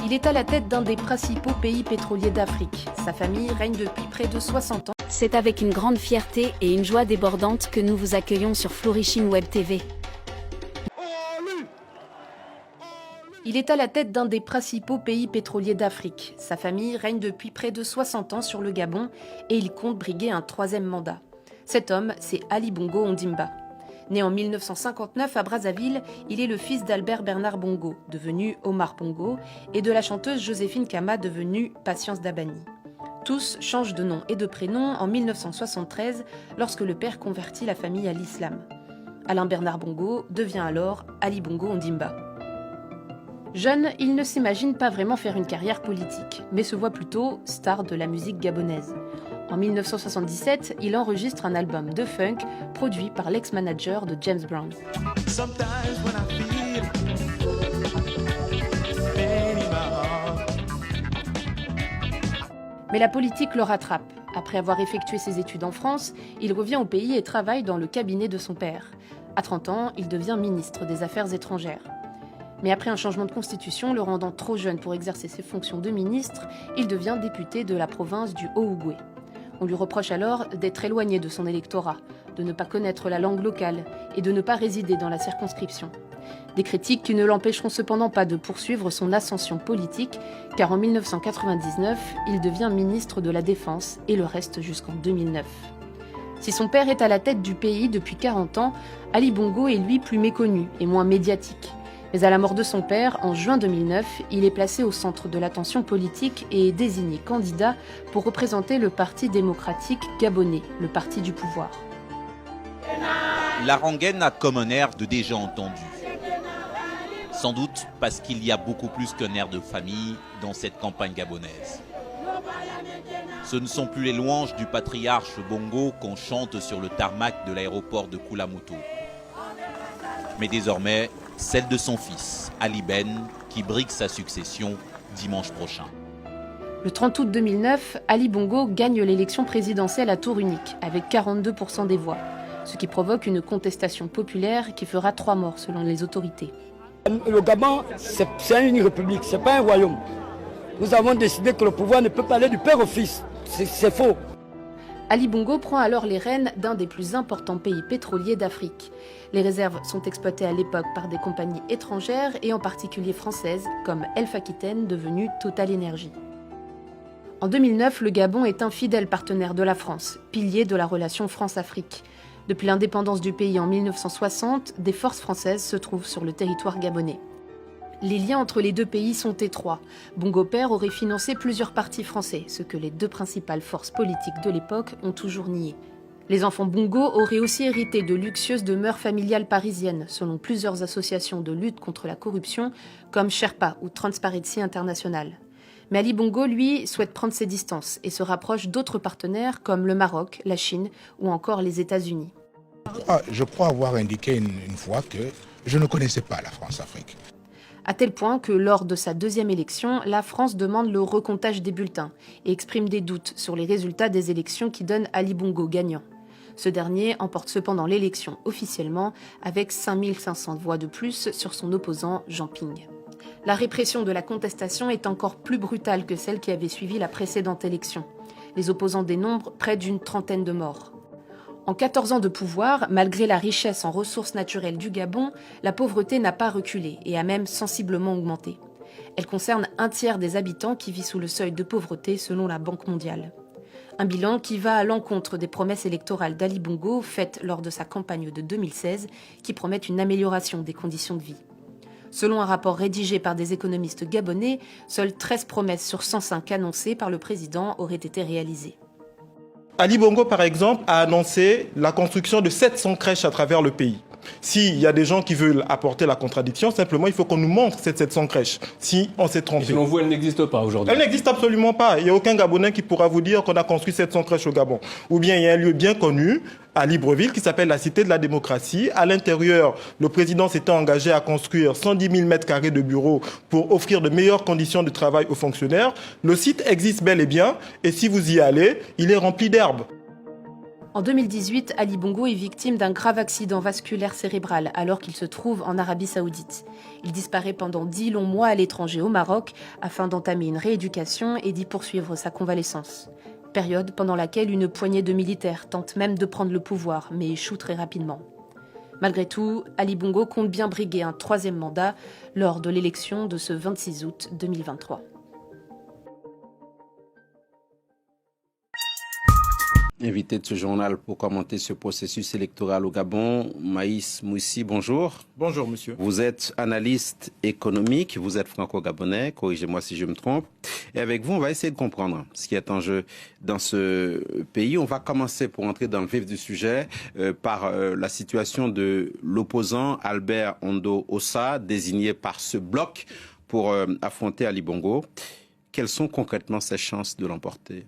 Il est à la tête d'un des principaux pays pétroliers d'Afrique. Sa famille règne depuis près de 60 ans. C'est avec une grande fierté et une joie débordante que nous vous accueillons sur Flourishing Web TV. Il est à la tête d'un des principaux pays pétroliers d'Afrique. Sa famille règne depuis près de 60 ans sur le Gabon et il compte briguer un 3e mandat. Cet homme, c'est Ali Bongo Ondimba. Né en 1959 à Brazzaville, il est le fils d'Albert Bernard Bongo, devenu Omar Bongo, et de la chanteuse Joséphine Kama, devenue Patience Dabani. Tous changent de nom et de prénom en 1973 lorsque le père convertit la famille à l'islam. Alain Bernard Bongo devient alors Ali Bongo Ondimba. Jeune, il ne s'imagine pas vraiment faire une carrière politique, mais se voit plutôt star de la musique gabonaise. En 1977, il enregistre un album de funk produit par l'ex-manager de James Brown. Mais la politique le rattrape. Après avoir effectué ses études en France, il revient au pays et travaille dans le cabinet de son père. À 30 ans, il devient ministre des Affaires étrangères. Mais après un changement de constitution le rendant trop jeune pour exercer ses fonctions de ministre, il devient député de la province du Haut-Ogooué. On lui reproche alors d'être éloigné de son électorat, de ne pas connaître la langue locale et de ne pas résider dans la circonscription. Des critiques qui ne l'empêcheront cependant pas de poursuivre son ascension politique, car en 1999, il devient ministre de la Défense et le reste jusqu'en 2009. Si son père est à la tête du pays depuis 40 ans, Ali Bongo est lui plus méconnu et moins médiatique. Mais à la mort de son père, en juin 2009, il est placé au centre de l'attention politique et est désigné candidat pour représenter le Parti démocratique gabonais, le parti du pouvoir. La rengaine a comme un air de déjà entendu. Sans doute parce qu'il y a beaucoup plus qu'un air de famille dans cette campagne gabonaise. Ce ne sont plus les louanges du patriarche Bongo qu'on chante sur le tarmac de l'aéroport de Koulamouto. Mais désormais, celle de son fils, Ali Ben, qui brigue sa succession dimanche prochain. Le 30 août 2009, Ali Bongo gagne l'élection présidentielle à tour unique, avec 42% des voix, ce qui provoque une contestation populaire qui fera 3 morts selon les autorités. Le Gabon, c'est une république, ce n'est pas un royaume. Nous avons décidé que le pouvoir ne peut pas aller du père au fils. C'est faux. Ali Bongo prend alors les rênes d'un des plus importants pays pétroliers d'Afrique. Les réserves sont exploitées à l'époque par des compagnies étrangères et en particulier françaises comme Elf Aquitaine devenue Total Energy. En 2009, le Gabon est un fidèle partenaire de la France, pilier de la relation France-Afrique. Depuis l'indépendance du pays en 1960, des forces françaises se trouvent sur le territoire gabonais. Les liens entre les deux pays sont étroits. Bongo père aurait financé plusieurs partis français, ce que les 2 principales forces politiques de l'époque ont toujours nié. Les enfants Bongo auraient aussi hérité de luxueuses demeures familiales parisiennes, selon plusieurs associations de lutte contre la corruption, comme Sherpa ou Transparency International. Mais Ali Bongo, lui, souhaite prendre ses distances et se rapproche d'autres partenaires comme le Maroc, la Chine ou encore les États-Unis. Je crois avoir indiqué une fois que je ne connaissais pas la France-Afrique. À tel point que lors de sa 2e élection, la France demande le recomptage des bulletins et exprime des doutes sur les résultats des élections qui donnent Ali Bongo gagnant. Ce dernier emporte cependant l'élection officiellement avec 5500 voix de plus sur son opposant Jean Ping. La répression de la contestation est encore plus brutale que celle qui avait suivi la précédente élection. Les opposants dénombrent près d'une 30aine de morts. En 14 ans de pouvoir, malgré la richesse en ressources naturelles du Gabon, la pauvreté n'a pas reculé et a même sensiblement augmenté. Elle concerne 1/3 des habitants qui vivent sous le seuil de pauvreté selon la Banque mondiale. Un bilan qui va à l'encontre des promesses électorales d'Ali Bongo faites lors de sa campagne de 2016 qui promettent une amélioration des conditions de vie. Selon un rapport rédigé par des économistes gabonais, seules 13 promesses sur 105 annoncées par le président auraient été réalisées. Ali Bongo, par exemple, a annoncé la construction de 700 crèches à travers le pays. S'il y a des gens qui veulent apporter la contradiction, simplement il faut qu'on nous montre ces 700 crèches, si on s'est trompé. Et selon vous, elle n'existe pas aujourd'hui? Elle n'existe absolument pas. Il n'y a aucun Gabonais qui pourra vous dire qu'on a construit 700 crèches au Gabon. Ou bien il y a un lieu bien connu à Libreville qui s'appelle la Cité de la Démocratie. À l'intérieur, le président s'était engagé à construire 110 000 m² de bureaux pour offrir de meilleures conditions de travail aux fonctionnaires. Le site existe bel et bien et si vous y allez, il est rempli d'herbes. En 2018, Ali Bongo est victime d'un grave accident vasculaire cérébral alors qu'il se trouve en Arabie Saoudite. Il disparaît pendant 10 longs mois à l'étranger au Maroc afin d'entamer une rééducation et d'y poursuivre sa convalescence. Période pendant laquelle une poignée de militaires tentent même de prendre le pouvoir, mais échouent très rapidement. Malgré tout, Ali Bongo compte bien briguer un 3e mandat lors de l'élection de ce 26 août 2023. Invité de ce journal pour commenter ce processus électoral au Gabon, Maïs Moussi, bonjour. Bonjour, monsieur. Vous êtes analyste économique, vous êtes franco-gabonais, corrigez-moi si je me trompe. Et avec vous, on va essayer de comprendre ce qui est en jeu dans ce pays. On va commencer, pour entrer dans le vif du sujet, par la situation de l'opposant Albert Ondo Ossa, désigné par ce bloc pour affronter Ali Bongo. Quelles sont concrètement ses chances de l'emporter ?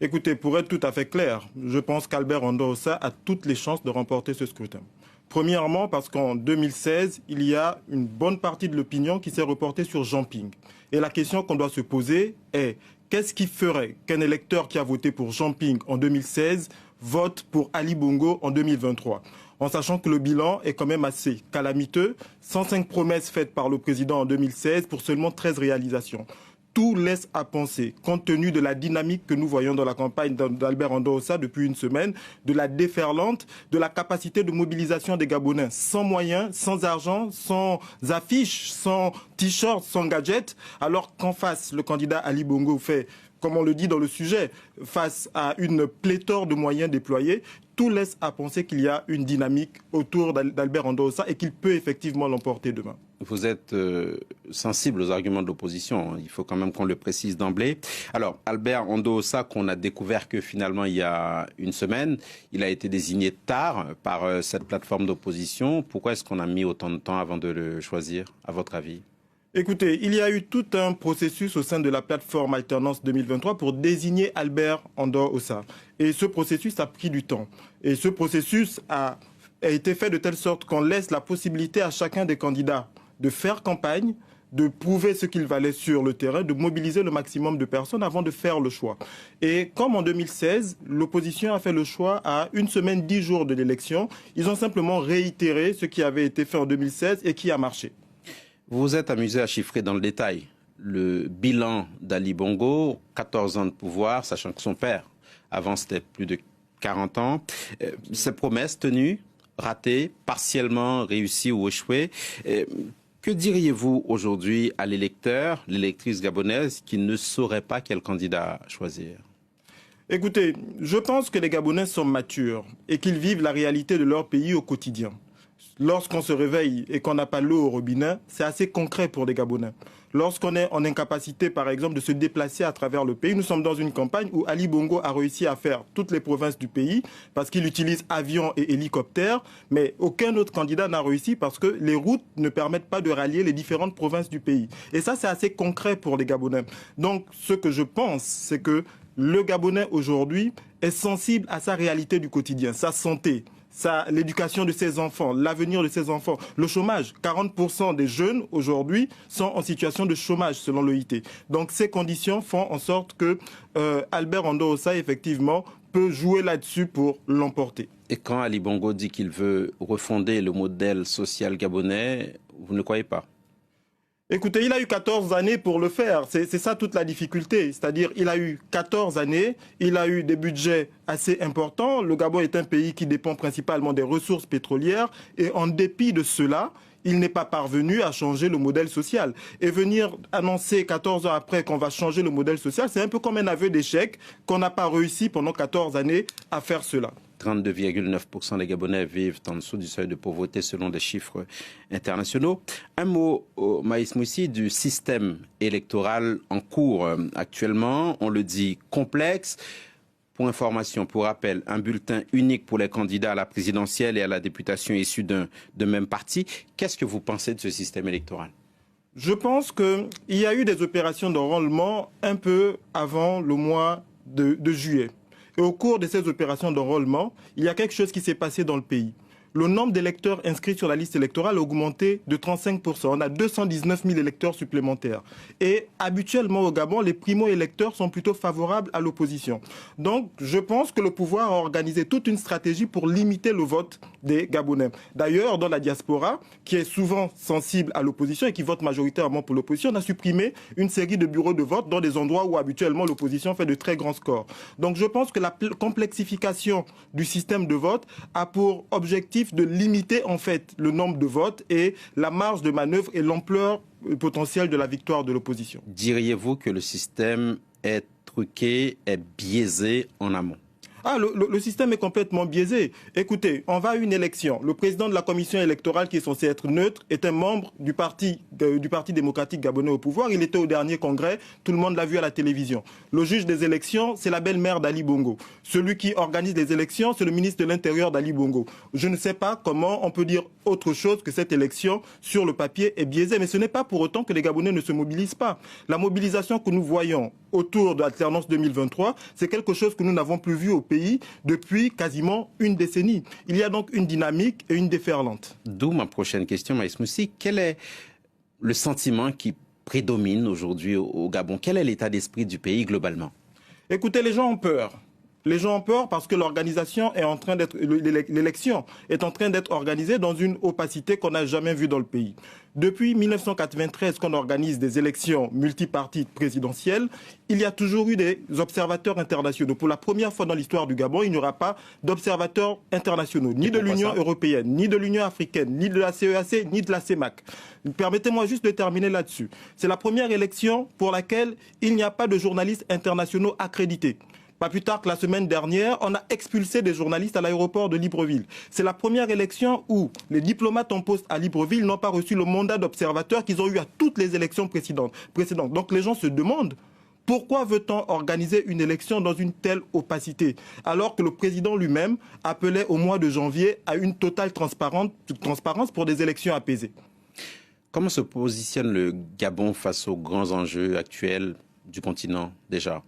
Écoutez, pour être tout à fait clair, je pense qu'Albert Ondo Ossa a toutes les chances de remporter ce scrutin. Premièrement, parce qu'en 2016, il y a une bonne partie de l'opinion qui s'est reportée sur Jean Ping. Et la question qu'on doit se poser est, qu'est-ce qui ferait qu'un électeur qui a voté pour Jean Ping en 2016 vote pour Ali Bongo en 2023 ? En sachant que le bilan est quand même assez calamiteux, 105 promesses faites par le président en 2016 pour seulement 13 réalisations. Tout laisse à penser, compte tenu de la dynamique que nous voyons dans la campagne d'Albert Ondo Ossa depuis une semaine, de la déferlante, de la capacité de mobilisation des Gabonais, sans moyens, sans argent, sans affiches, sans t-shirts, sans gadgets, alors qu'en face, le candidat Ali Bongo fait, comme on le dit dans le sujet, face à une pléthore de moyens déployés, tout laisse à penser qu'il y a une dynamique autour d'Albert Ondo Ossa et qu'il peut effectivement l'emporter demain. Vous êtes sensible aux arguments de l'opposition, il faut quand même qu'on le précise d'emblée. Alors, Albert Ondo Ossa, qu'on a découvert que finalement il y a une semaine, il a été désigné tard par cette plateforme d'opposition. Pourquoi est-ce qu'on a mis autant de temps avant de le choisir, à votre avis ? Écoutez, il y a eu tout un processus au sein de la plateforme Alternance 2023 pour désigner Albert Ondo Ossa. Et ce processus a pris du temps. Et ce processus a été fait de telle sorte qu'on laisse la possibilité à chacun des candidats de faire campagne, de prouver ce qu'il valait sur le terrain, de mobiliser le maximum de personnes avant de faire le choix. Et comme en 2016, l'opposition a fait le choix à 1 semaine, 10 jours de l'élection, ils ont simplement réitéré ce qui avait été fait en 2016 et qui a marché. Vous vous êtes amusé à chiffrer dans le détail le bilan d'Ali Bongo, 14 ans de pouvoir, sachant que son père, avant c'était plus de 40 ans. Ses promesses tenues, ratées, partiellement réussies ou échouées. Que diriez-vous aujourd'hui à l'électeur, l'électrice gabonaise qui ne saurait pas quel candidat choisir ? Écoutez, je pense que les Gabonais sont matures et qu'ils vivent la réalité de leur pays au quotidien. Lorsqu'on se réveille et qu'on n'a pas l'eau au robinet, c'est assez concret pour les Gabonais. Lorsqu'on est en incapacité, par exemple, de se déplacer à travers le pays, nous sommes dans une campagne où Ali Bongo a réussi à faire toutes les provinces du pays parce qu'il utilise avions et hélicoptères, mais aucun autre candidat n'a réussi parce que les routes ne permettent pas de rallier les différentes provinces du pays. Et ça, c'est assez concret pour les Gabonais. Donc, ce que je pense, c'est que le Gabonais aujourd'hui est sensible à sa réalité du quotidien, sa santé, l'éducation de ses enfants, l'avenir de ses enfants, le chômage. 40% des jeunes aujourd'hui sont en situation de chômage selon l'OIT. Donc ces conditions font en sorte que Albert Ondo Ossa effectivement peut jouer là-dessus pour l'emporter. Et quand Ali Bongo dit qu'il veut refonder le modèle social gabonais, vous ne croyez pas ? Écoutez, il a eu 14 années pour le faire. C'est ça toute la difficulté. C'est-à-dire, il a eu 14 années, il a eu des budgets assez importants. Le Gabon est un pays qui dépend principalement des ressources pétrolières. Et en dépit de cela, il n'est pas parvenu à changer le modèle social. Et venir annoncer 14 ans après qu'on va changer le modèle social, c'est un peu comme un aveu d'échec qu'on n'a pas réussi pendant 14 années à faire cela. 32,9% des Gabonais vivent en dessous du seuil de pauvreté selon des chiffres internationaux. Un mot, Maïs Moussi, du système électoral en cours actuellement. On le dit complexe. Pour information, pour rappel, un bulletin unique pour les candidats à la présidentielle et à la députation issus d'un même parti. Qu'est-ce que vous pensez de ce système électoral ? Je pense qu'il y a eu des opérations d'enrôlement un peu avant le mois de juillet. Et au cours de ces opérations d'enrôlement, il y a quelque chose qui s'est passé dans le pays. le nombre d'électeurs inscrits sur la liste électorale a augmenté de 35%. On a 219 000 électeurs supplémentaires. Et habituellement au Gabon, les primo-électeurs sont plutôt favorables à l'opposition. Donc, je pense que le pouvoir a organisé toute une stratégie pour limiter le vote des Gabonais. D'ailleurs, dans la diaspora, qui est souvent sensible à l'opposition et qui vote majoritairement pour l'opposition, on a supprimé une série de bureaux de vote dans des endroits où habituellement l'opposition fait de très grands scores. Donc, je pense que la complexification du système de vote a pour objectif de limiter en fait le nombre de votes et la marge de manœuvre et l'ampleur potentielle de la victoire de l'opposition. Diriez-vous que le système est truqué, est biaisé en amont? Le système est complètement biaisé. Écoutez, on va à une élection. Le président de la commission électorale, qui est censé être neutre, est un membre du Parti démocratique gabonais au pouvoir. Il était au dernier congrès. Tout le monde l'a vu à la télévision. Le juge des élections, c'est la belle-mère d'Ali Bongo. Celui qui organise les élections, c'est le ministre de l'Intérieur d'Ali Bongo. Je ne sais pas comment on peut dire autre chose que cette élection sur le papier est biaisée. Mais ce n'est pas pour autant que les Gabonais ne se mobilisent pas. La mobilisation que nous voyons autour de l'alternance 2023, c'est quelque chose que nous n'avons plus vu au pays depuis quasiment une décennie. Il y a donc une dynamique et une déferlante. D'où ma prochaine question, Maïs Moussi. Quel est le sentiment qui prédomine aujourd'hui au Gabon? Quel est l'état d'esprit du pays globalement? Écoutez, les gens ont peur. Les gens ont peur parce que l'élection est en train d'être organisée dans une opacité qu'on n'a jamais vue dans le pays. Depuis 1993 qu'on organise des élections multipartites présidentielles, il y a toujours eu des observateurs internationaux. Pour la première fois dans l'histoire du Gabon, il n'y aura pas d'observateurs internationaux, ni de l'Union européenne, ni de l'Union africaine, ni de la CEAC, ni de la CEMAC. Permettez-moi juste de terminer là-dessus. C'est la première élection pour laquelle il n'y a pas de journalistes internationaux accrédités. Pas plus tard que la semaine dernière, on a expulsé des journalistes à l'aéroport de Libreville. C'est la première élection où les diplomates en poste à Libreville n'ont pas reçu le mandat d'observateur qu'ils ont eu à toutes les élections précédentes. Donc les gens se demandent pourquoi veut-on organiser une élection dans une telle opacité, alors que le président lui-même appelait au mois de janvier à une totale transparence pour des élections apaisées. Comment se positionne le Gabon face aux grands enjeux actuels du continent déjà ?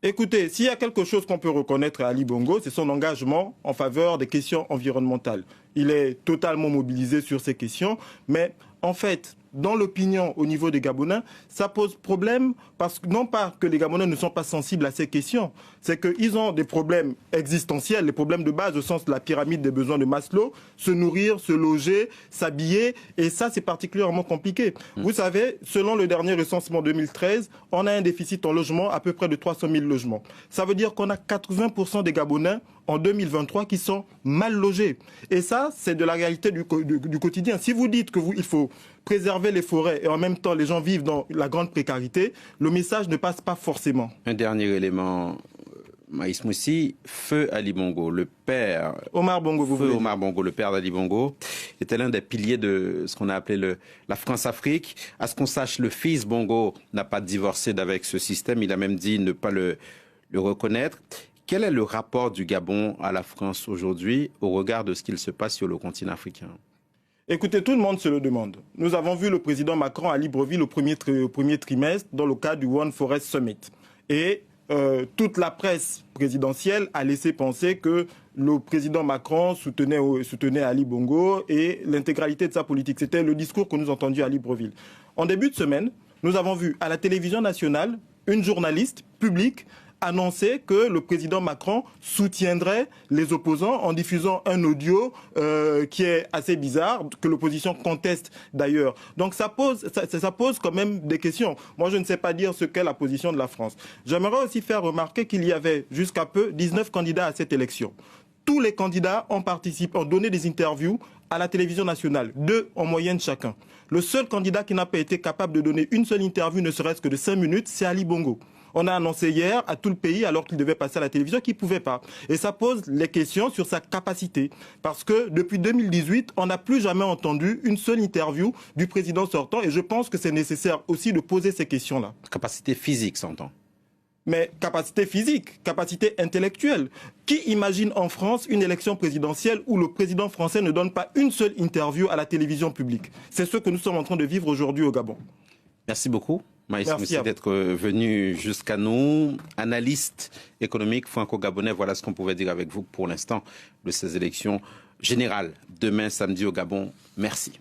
Écoutez, s'il y a quelque chose qu'on peut reconnaître à Ali Bongo, c'est son engagement en faveur des questions environnementales. Il est totalement mobilisé sur ces questions, mais en fait, dans l'opinion au niveau des Gabonais, ça pose problème parce que non pas que les Gabonais ne sont pas sensibles à ces questions, c'est qu'ils ont des problèmes existentiels, les problèmes de base au sens de la pyramide des besoins de Maslow, se nourrir, se loger, s'habiller, et ça c'est particulièrement compliqué. Vous savez, selon le dernier recensement 2013, on a un déficit en logement à peu près de 300 000 logements. Ça veut dire qu'on a 80% des Gabonais en 2023 qui sont mal logés. Et ça, c'est de la réalité du quotidien. Si vous dites qu'il faut préserver les forêts et en même temps les gens vivent dans la grande précarité, le message ne passe pas forcément. Un dernier élément, Maïs Moussi, Feu Ali Bongo, le père... Omar Bongo, vous voulez. Omar Bongo, le père d'Ali Bongo, était l'un des piliers de ce qu'on a appelé la France-Afrique. À ce qu'on sache, le fils Bongo n'a pas divorcé d'avec ce système. Il a même dit ne pas le reconnaître. Quel est le rapport du Gabon à la France aujourd'hui au regard de ce qu'il se passe sur le continent africain ? Écoutez, tout le monde se le demande. Nous avons vu le président Macron à Libreville au premier trimestre dans le cadre du One Forest Summit. Et toute la presse présidentielle a laissé penser que le président Macron soutenait Ali Bongo et l'intégralité de sa politique. C'était le discours que nous entendions à Libreville. En début de semaine, nous avons vu à la télévision nationale une journaliste publique annoncer que le président Macron soutiendrait les opposants en diffusant un audio qui est assez bizarre, que l'opposition conteste d'ailleurs. Donc ça pose quand même des questions. Moi, je ne sais pas dire ce qu'est la position de la France. J'aimerais aussi faire remarquer qu'il y avait jusqu'à peu 19 candidats à cette élection. Tous les candidats ont donné des interviews à la télévision nationale, 2 en moyenne chacun. Le seul candidat qui n'a pas été capable de donner une seule interview, ne serait-ce que de 5 minutes, c'est Ali Bongo. On a annoncé hier à tout le pays, alors qu'il devait passer à la télévision, qu'il ne pouvait pas. Et ça pose les questions sur sa capacité. Parce que depuis 2018, on n'a plus jamais entendu une seule interview du président sortant. Et je pense que c'est nécessaire aussi de poser ces questions-là. Capacité physique, s'entend. Mais capacité physique, capacité intellectuelle. Qui imagine en France une élection présidentielle où le président français ne donne pas une seule interview à la télévision publique? C'est ce que nous sommes en train de vivre aujourd'hui au Gabon. Merci beaucoup, Maïs Moussi, d'être venu jusqu'à nous. Analyste économique franco-gabonais, voilà ce qu'on pouvait dire avec vous pour l'instant de ces élections générale demain samedi au Gabon. Merci.